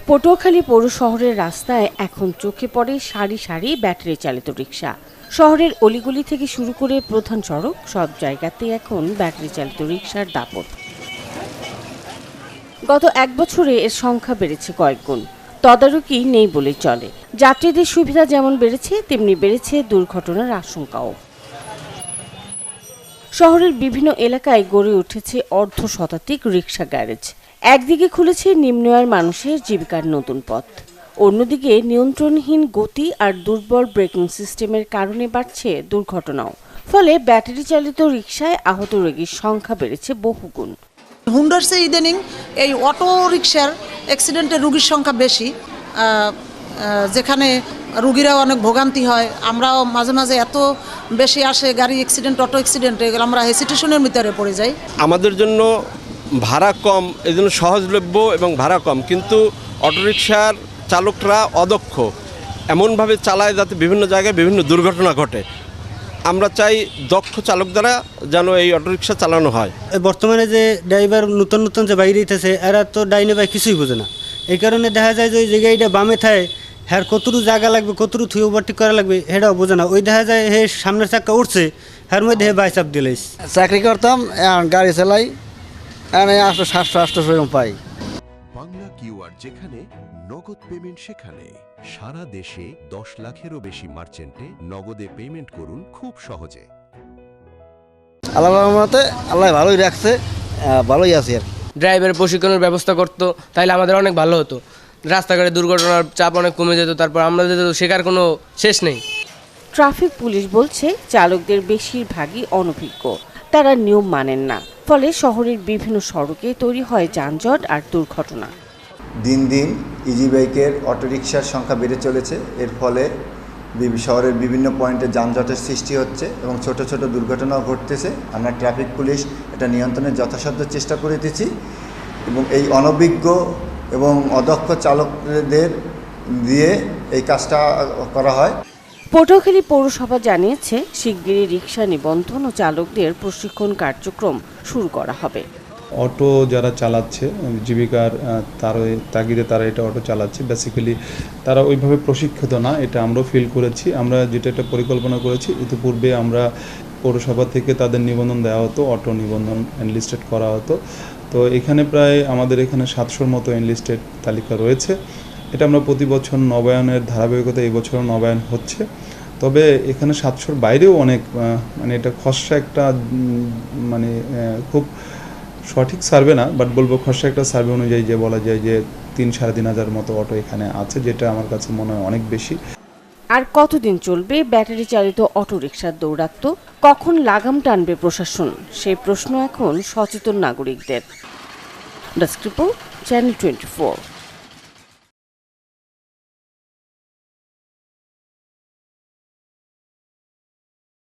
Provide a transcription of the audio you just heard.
পটুয়াখালী পৌর শহরের রাস্তায় এখন চোখে পড়ে সারি সারি ব্যাটারি চালিত রিক্সা। শহরের অলিগলি থেকে শুরু করে প্রধান সড়ক সব জায়গাতে এখন ব্যাটারি চালিত রিক্সার দাপট। গত এক বছরে এর সংখ্যা বেড়েছে কয়েক গুণ। তদারকি নেই বলে চলে। যাত্রীদের সুবিধা যেমন বেড়েছে, তেমনি বেড়েছে দুর্ঘটনার আশঙ্কাও। শহরের বিভিন্ন এলাকায় গড়ে উঠেছে অর্ধশতাধিক রিক্সা গ্যারেজ। একদিকে খুলেছে নিম্ন আয়ের মানুষের জীবিকার নতুন পথ, অন্যদিকে নিয়ন্ত্রণহীন গতি আর দুর্বল ব্রেকিং সিস্টেমের কারণে বাড়ছে দুর্ঘটনাও। ফলে ব্যাটারি চালিত রিক্সায় আহত রোগীর সংখ্যা বেড়েছে বহুগুণ। হুন্ডারসে ইদানিং এই অটো রিক্সার অ্যাক্সিডেন্টে রোগীর সংখ্যা বেশি, যেখানে রোগীরাও অনেক ভোগান্তি হয়। আমরাও মাঝে মাঝে এত বেশি আসে গাড়ি অ্যাক্সিডেন্ট, অটো অ্যাক্সিডেন্টে আমরা হেসিটেশনের ভিতরে পড়ে যাই। আমাদের জন্য ভাড়া কম, এই জন্য সহজলভ্য এবং ভাড়া কম, কিন্তু অটোরিকশার চালকরা অদক্ষ, এমনভাবে চালায় যাতে বিভিন্ন জায়গায় বিভিন্ন দুর্ঘটনা ঘটে। আমরা চাই দক্ষ চালক দ্বারা যেন এই অটোরিকশা চালানো হয়। বর্তমানে যে ড্রাইভার নতুন নতুন যে বাইরে দিতেছে, এরা তো ডাইনে বাই কিছুই বোঝে না। এই কারণে দেখা যায় যে ওই জায়গাটা বামে থাকে, হ্যাঁ কতটুকু জায়গা লাগবে, কতটুকু থুয়ে ওভারটেক করা লাগবে, সেটাও বোঝে না। ওই দেখা যায় হে সামনের চাক্কা উঠছে, হ্যার মধ্যে হে বাইচাপ দিলেই। চাকরি করতাম, গাড়ি চালাই, 700-800 পাই। বাংলা কিউআর, যেখানে নগদ পেমেন্ট সেখানে। সারা দেশে 10 লাখেরও বেশি মার্চেন্টে নগদে পেমেন্ট করুন খুব সহজে। আল্লাহ ভালোই রাখছে, ভালোই আছে। আর ড্রাইভারের প্রশিক্ষণের ব্যবস্থা করতো, তাইলে আমাদের অনেক ভালো হতো। রাস্তাঘাটে দুর্ঘটনার চাপ অনেক কমে যেত, তারপর আমাদের শেখার কোনো শেষ নেই। ট্রাফিক পুলিশ বলছে চালকদের বেশিরভাগই অনভিজ্ঞ, তারা নিয়ম মানেন না। ফলে শহরের বিভিন্ন সড়কে তৈরি হয় যানজট আর দুর্ঘটনা। দিন দিন ইজি বাইকের অটোরিকশার সংখ্যা বেড়ে চলেছে। এর ফলে শহরের বিভিন্ন পয়েন্টে যানজটের সৃষ্টি হচ্ছে এবং ছোট ছোট দুর্ঘটনাও ঘটতেছে। আমরা ট্রাফিক পুলিশ এটা নিয়ন্ত্রণের যথাসাধ্য চেষ্টা করেছি এবং এই অনভিজ্ঞ এবং অদক্ষ চালকদের দিয়ে এই কাজটা করা হয়। পটুয়াখালী পৌরসভা জানিয়েছে শিগগিরই রিক্সা নিবন্ধন ও চালকদের প্রশিক্ষণ কার্যক্রম শুরু করা হবে। অটো যারা চালাচ্ছে জীবিকার তাগিদে তারা এটা অটো চালাচ্ছে, বেসিক্যালি তারা ওইভাবে প্রশিক্ষিত না, এটা আমরাও ফিল করেছি। আমরা যেটা একটা পরিকল্পনা করেছি, ইতিপূর্বে আমরা পৌরসভা থেকে তাদের নিবন্ধন দেওয়া হতো, অটো নিবন্ধন এনলিস্টেড করা হতো। তো এখানে প্রায় আমাদের এখানে 700-র মতো এনলিস্টেড তালিকা রয়েছে। এটা আমরা প্রতি বছর নবায়নের ধারাবাহিকতা এই বছরও নবায়ন হচ্ছে। তবে এখানে 700-র বাইরেও অনেক মানে এটা খসড়া একটা মানে খুব সঠিক সার্ভে না, বাট বলবো খসড়া একটা সার্ভে অনুযায়ী যে বলা যায় যে 3-3,500 মতো অটো এখানে আছে, যেটা আমার কাছে মনে হয় অনেক বেশি। আর কতদিন চলবে ব্যাটারি চালিত অটোরিকশার দৌরাত্ম্য? কখন লাগাম টানবে প্রশাসন? সেই প্রশ্ন এখন সচেতন নাগরিকদের। Desk report, channel 24।